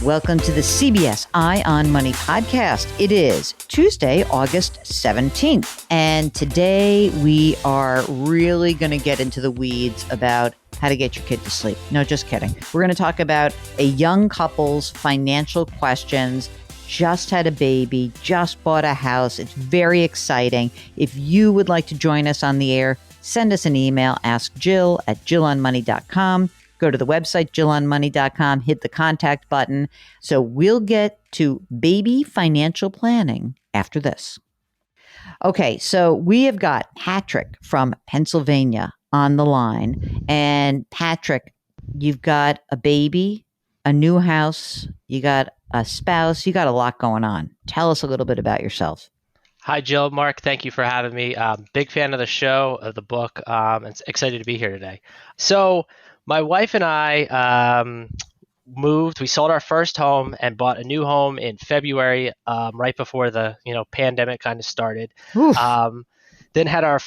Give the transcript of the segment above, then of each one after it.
Welcome to the CBS Eye on Money podcast. It is Tuesday, August 17th. And today we are really going to get into the weeds about how to get your kid to sleep. No, just kidding. We're going to talk about a young couple's financial questions. Just had a baby, just bought a house. It's very exciting. If you would like to join us on the air, send us an email, askjill@jillonmoney.com. Go to the website, jillonmoney.com, hit the contact button. So we'll get to baby financial planning after this. Okay, so we have got Patrick from Pennsylvania on the line. And Patrick, you've got a baby, a new house, you got a spouse, you got a lot going on. Tell us a little bit about yourself. Hi, Jill. Mark, thank you for having me. Big fan of the show, of the book. And excited to be here today. So my wife and I moved. We sold our first home and bought a new home in February, right before the pandemic kind of started. Then had our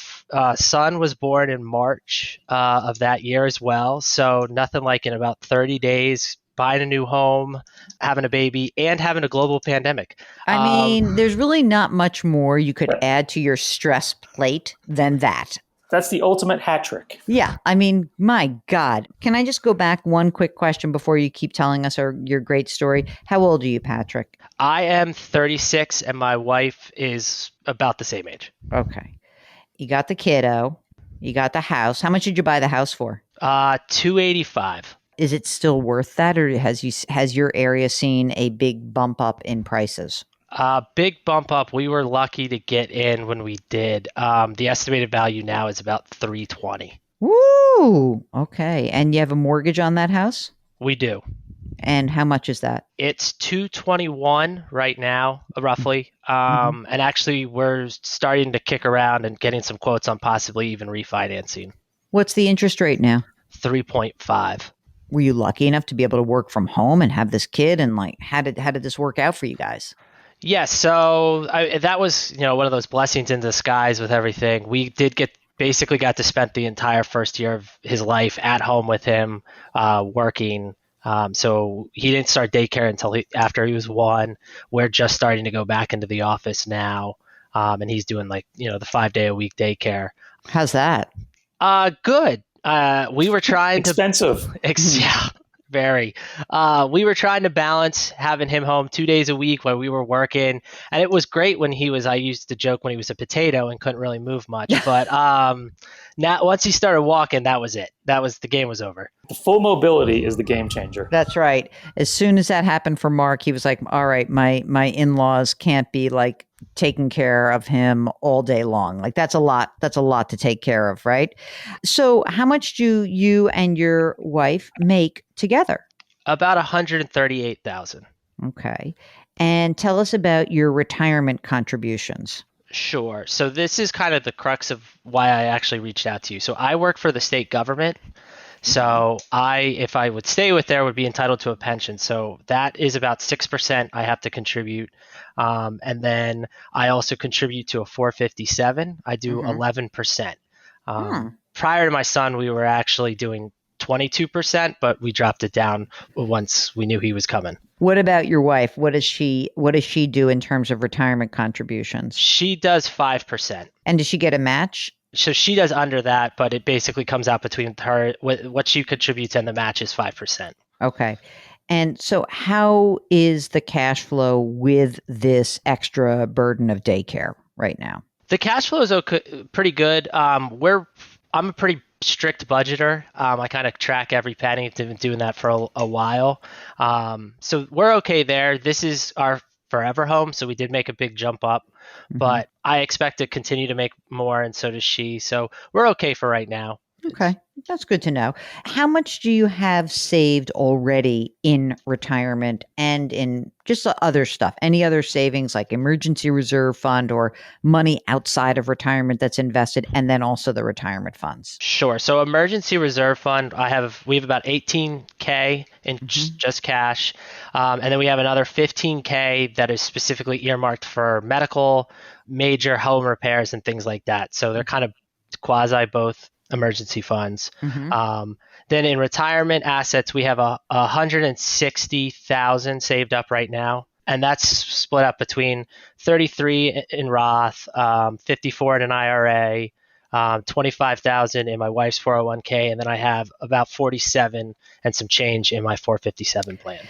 son was born in March of that year as well. So nothing like in about 30 days, buying a new home, having a baby, and having a global pandemic. I mean, there's really not much more you could add to your stress plate than that. That's the ultimate hat trick. Yeah. I mean, my God. Can I just go back one quick question before you keep telling us your great story? How old are you, Patrick? I am 36 and my wife is about the same age. Okay. You got the kiddo. You got the house. How much did you buy the house for? $285. Is it still worth that, or has your area seen a big bump up in prices? Big bump up. We were lucky to get in when we did. The estimated value now is about $320. Woo! Okay. And you have a mortgage on that house? We do. And how much is that? It's $221 right now, roughly. And actually, we're starting to kick around and getting some quotes on possibly even refinancing. What's the interest rate now? 3.5. Were you lucky enough to be able to work from home and have this kid? And how did this work out for you guys? Yes. So that was, one of those blessings in disguise with everything. We did basically got to spend the entire first year of his life at home with him, working. So he didn't start daycare until after he was 1. We're just starting to go back into the office now. And he's doing the 5-day-a-week daycare. How's that? Good. We were trying expensive. Yeah, very. We were trying to balance having him home 2 days a week when we were working, and it was great when I used to joke when he was a potato and couldn't really move much. But now once he started walking, that was it. The game was over. The full mobility is the game changer. That's right. As soon as that happened for Mark, he was like, all right, my in-laws can't be taking care of him all day long. That's a lot to take care of, right? So how much do you and your wife make together? About $138,000. Okay. And tell us about your retirement contributions. Sure. So this is kind of the crux of why I actually reached out to you. So I work for the state government. So if I would stay with there, would be entitled to a pension. So that is about 6% I have to contribute. And then I also contribute to a 457. I do 11%. Prior to my son, we were actually doing 22%, but we dropped it down once we knew he was coming. What about your wife? What does she do in terms of retirement contributions? She does 5%. And does she get a match? So she does under that, but it basically comes out between her, what she contributes and the match is 5%. Okay. And so how is the cash flow with this extra burden of daycare right now? The cash flow is pretty good. I'm a pretty strict budgeter. I kind of track every penny. I've been doing that for a while. So we're okay there. This is our forever home, so we did make a big jump up. But I expect to continue to make more, and so does she. So we're okay for right now. Okay. That's good to know. How much do you have saved already in retirement and in just other stuff? Any other savings like emergency reserve fund or money outside of retirement that's invested, and then also the retirement funds? Sure. So emergency reserve fund, we have about $18K in just cash. And then we have another $15K that is specifically earmarked for medical, major home repairs and things like that. So they're kind of quasi both emergency funds. Mm-hmm. Then in retirement assets, we have 160,000 saved up right now. And that's split up between 33 in Roth, 54 in an IRA, 25,000 in my wife's 401k, and then I have about 47 and some change in my 457 plan.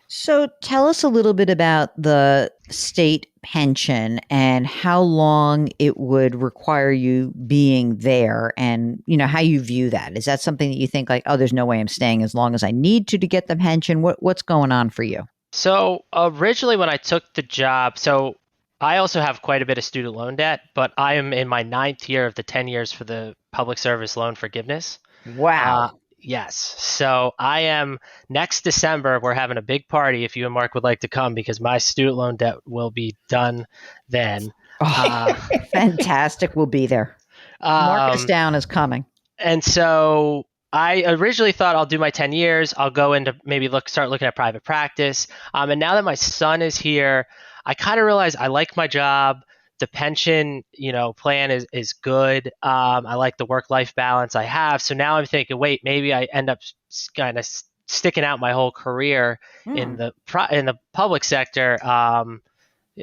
So tell us a little bit about the state pension and how long it would require you being there, and how you view that. Is that something that you think like, oh, there's no way I'm staying as long as I need to get the pension? What's going on for you? So originally when I took the job, so I also have quite a bit of student loan debt, but I am in my 9th year of the 10 years for the public service loan forgiveness. Wow. Yes. So I am next December. We're having a big party if you and Mark would like to come because my student loan debt will be done then. Fantastic. We'll be there. Mark us down is coming. And so I originally thought I'll do my 10 years. I'll go into maybe start looking at private practice. And now that my son is here, I kind of realize I like my job. The pension, plan is good. I like the work-life balance I have. So now I'm thinking, wait, maybe I end up kind of sticking out my whole career in the public sector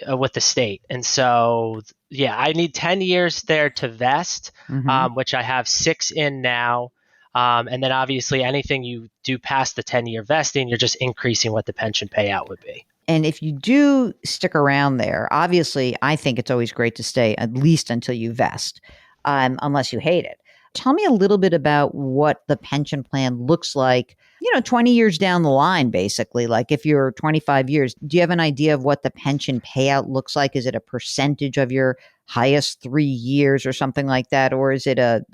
with the state. And so, yeah, I need 10 years there to vest, which I have 6 in now. And then obviously anything you do past the 10-year vesting, you're just increasing what the pension payout would be. And if you do stick around there, obviously, I think it's always great to stay at least until you vest, unless you hate it. Tell me a little bit about what the pension plan looks like, 20 years down the line, basically. Like if you're 25 years, do you have an idea of what the pension payout looks like? Is it a percentage of your highest 3 years or something like that? Or is it a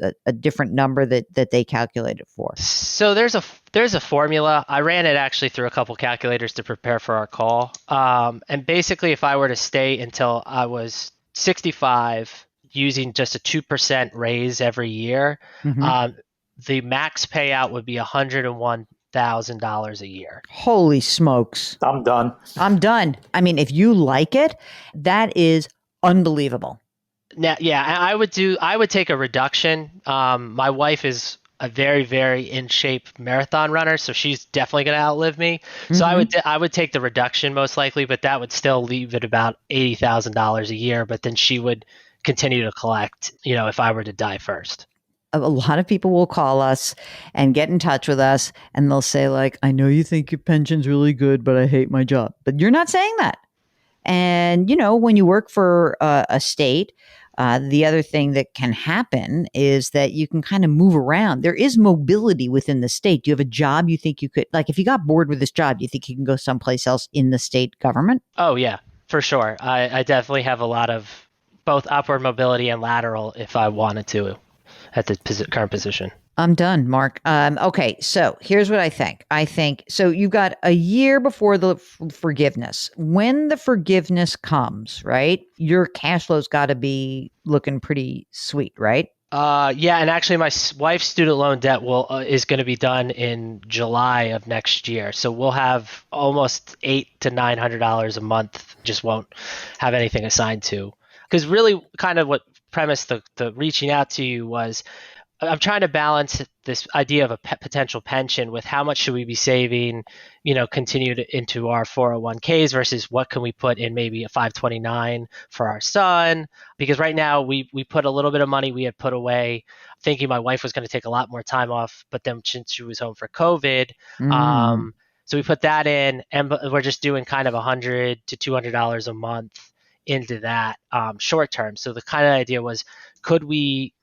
different number that they calculate it for? So there's a formula. I ran it actually through a couple calculators to prepare for our call. And basically, if I were to stay until I was 65, using just a 2% raise every year, the max payout would be $101,000 a year. Holy smokes. I'm done. I mean, if you like it, that is unbelievable. Now, yeah, I would take a reduction. My wife is a very, very in shape marathon runner, so she's definitely going to outlive me. So I would take the reduction most likely, but that would still leave it about $80,000 a year. But then she would continue to collect, if I were to die first. A lot of people will call us and get in touch with us, and they'll say like, I know you think your pension's really good, but I hate my job. But you're not saying that. And, when you work for a state, the other thing that can happen is that you can kind of move around. There is mobility within the state. Do you have a job you think you could, like if you got bored with this job, do you think you can go someplace else in the state government? Oh, yeah, for sure. I definitely have a lot of both upward mobility and lateral if I wanted to at the current position. I'm done, Mark. Okay, so here's what I think. So you've got a year before the forgiveness. When the forgiveness comes, right, your cash flow's got to be looking pretty sweet, right? Yeah, and actually my wife's student loan debt is going to be done in July of next year. So we'll have almost $800 to $900 a month, just won't have anything assigned to. Because really kind of what premised the reaching out to you was I'm trying to balance this idea of a potential pension with how much should we be saving, continue into our 401ks versus what can we put in maybe a 529 for our son. Because right now we put a little bit of money we had put away thinking my wife was going to take a lot more time off, but then since she was home for COVID, so we put that in and we're just doing kind of $100 to $200 a month into that short term. So the kind of idea was, could we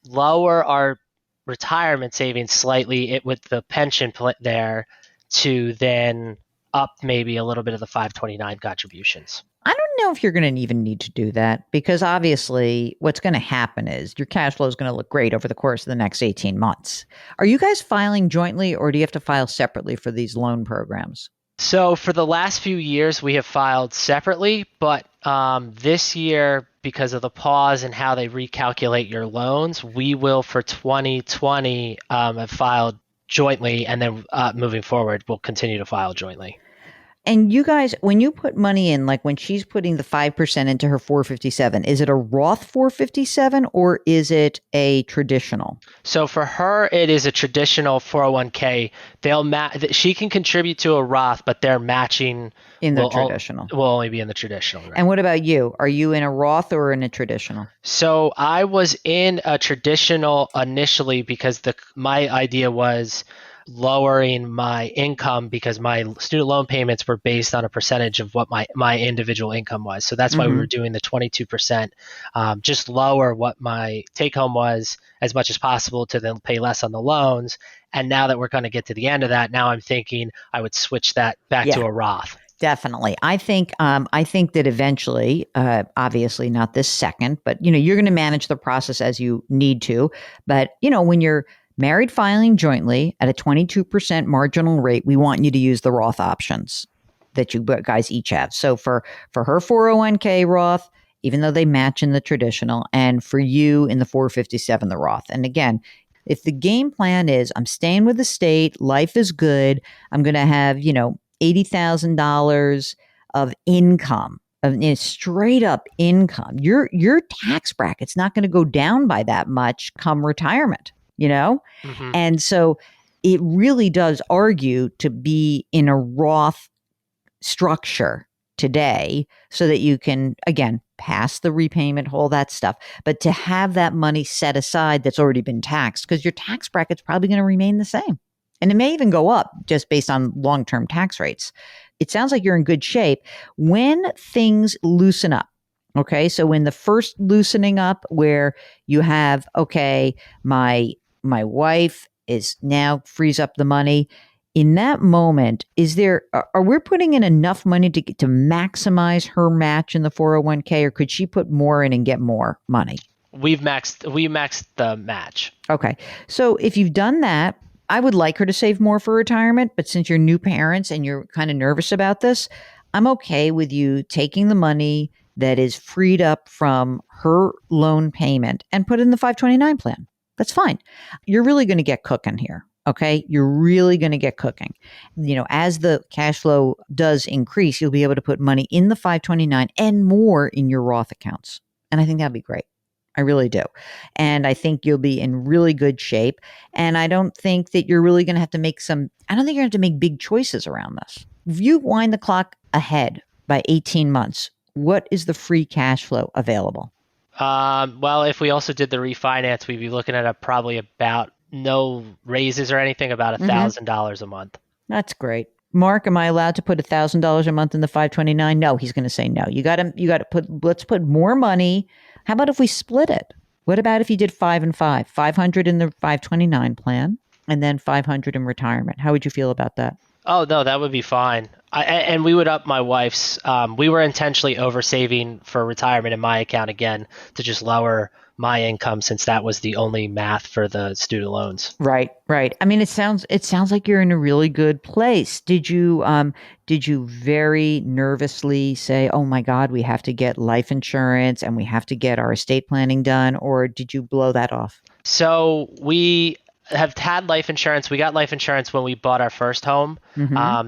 lower our retirement savings slightly with the pension there to then up maybe a little bit of the 529 contributions? I don't know if you're going to even need to do that because obviously what's going to happen is your cash flow is going to look great over the course of the next 18 months. Are you guys filing jointly or do you have to file separately for these loan programs? So for the last few years, we have filed separately, but this year, because of the pause and how they recalculate your loans, we will for 2020 have filed jointly, and then moving forward, we'll continue to file jointly. And you guys, when you put money in, like when she's putting the 5% into her 457, is it a Roth 457 or is it a traditional? So for her, it is a traditional 401k. She can contribute to a Roth, but their matching In the will traditional. will only be in the traditional. Right? And what about you? Are you in a Roth or in a traditional? So I was in a traditional initially because my idea was lowering my income because my student loan payments were based on a percentage of what my individual income was. So that's why we were doing the 22%, just lower what my take home was as much as possible to then pay less on the loans. And now that we're going to get to the end of that, now I'm thinking I would switch that back to a Roth. Definitely. I think that eventually, obviously not this second, but you're going to manage the process as you need to. But when you're married filing jointly at a 22% marginal rate, we want you to use the Roth options that you guys each have. So for her 401k Roth, even though they match in the traditional, and for you in the 457 the Roth. And again, if the game plan is I'm staying with the state, life is good, I'm going to have $80,000 of income, of straight up income. Your tax bracket's not going to go down by that much come retirement, And so it really does argue to be in a Roth structure today so that you can, again, pass the repayment, all that stuff, but to have that money set aside that's already been taxed because your tax bracket's probably going to remain the same. And it may even go up just based on long-term tax rates. It sounds like you're in good shape. When things loosen up, okay, so when the first loosening up where you have, okay, my wife is now frees up the money, in that moment, are we putting in enough money to maximize her match in the 401k, or could she put more in and get more money? We maxed the match. Okay. So if you've done that, I would like her to save more for retirement, but since you're new parents and you're kind of nervous about this, I'm okay with you taking the money that is freed up from her loan payment and put it in the 529 plan. That's fine. You're really going to get cooking here. Okay. You're really going to get cooking. As the cash flow does increase, you'll be able to put money in the 529 and more in your Roth accounts. And I think that'd be great. I really do. And I think you'll be in really good shape. And I don't think that you're really going to have to make I don't think you're going to have to make big choices around this. If you wind the clock ahead by 18 months, what is the free cash flow available? Well, if we also did the refinance, we'd be looking at probably about no raises or anything, about $1,000 a month. That's great. Mark, am I allowed to put $1,000 a month in the 529? No, he's going to say no. You got to let's put more money. How about if we split it? What about if you did 5 and 5, 500 in the 529 plan and then 500 in retirement? How would you feel about that? Oh, no, that would be fine. And we would up my wife's. We were intentionally over saving for retirement in my account again to just lower my income since that was the only math for the student loans. Right. I mean, it sounds like you're in a really good place. Did you very nervously say, "Oh my God, we have to get life insurance and we have to get our estate planning done," or did you blow that off? So we have had life insurance. We got life insurance when we bought our first home.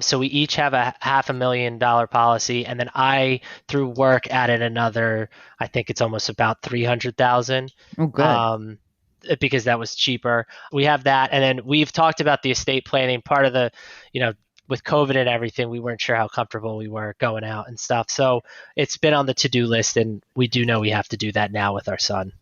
So we each have a $500,000 policy, and then I, through work, added another. I think it's almost about $300,000. Oh, good. Because that was cheaper. We have that, and then we've talked about the estate planning. Part of the, with COVID and everything, we weren't sure how comfortable we were going out and stuff. So it's been on the to-do list, and we do know we have to do that now with our son.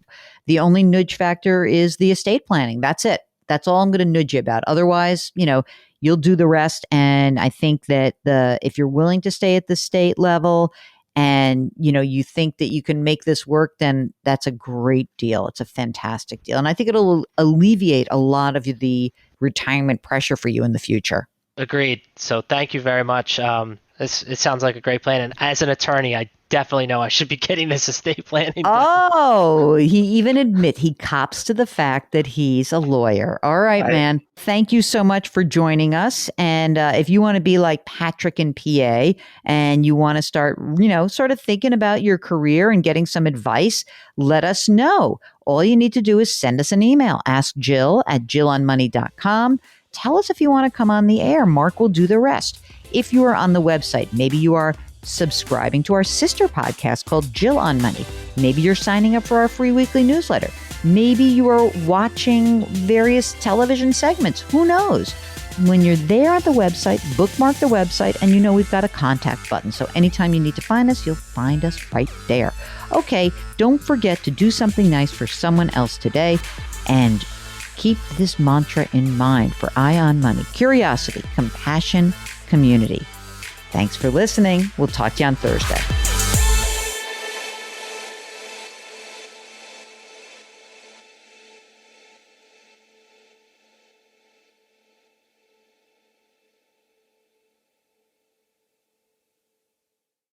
The only nudge factor is the estate planning. That's it. That's all I'm going to nudge you about. Otherwise, you'll do the rest. And I think that if you're willing to stay at the state level and, you think that you can make this work, then that's a great deal. It's a fantastic deal. And I think it'll alleviate a lot of the retirement pressure for you in the future. Agreed. So thank you very much. It sounds like a great plan. And as an attorney, I definitely know I should be getting this estate planning done. Oh, he cops to the fact that he's a lawyer. All right, man. Thank you so much for joining us. And if you want to be like Patrick in PA and you want to start, sort of thinking about your career and getting some advice, let us know. All you need to do is send us an email. Ask Jill at jillonmoney.com. Tell us if you want to come on the air. Mark will do the rest. if you are on the website, maybe you are subscribing to our sister podcast called Jill on Money. Maybe you're signing up for our free weekly newsletter. Maybe you are watching various television segments. Who knows? When you're there at the website, bookmark the website, and we've got a contact button. So anytime you need to find us, you'll find us right there. Okay, don't forget to do something nice for someone else today, and keep this mantra in mind for Eye on Money: curiosity, compassion, community. Thanks for listening. We'll talk to you on Thursday.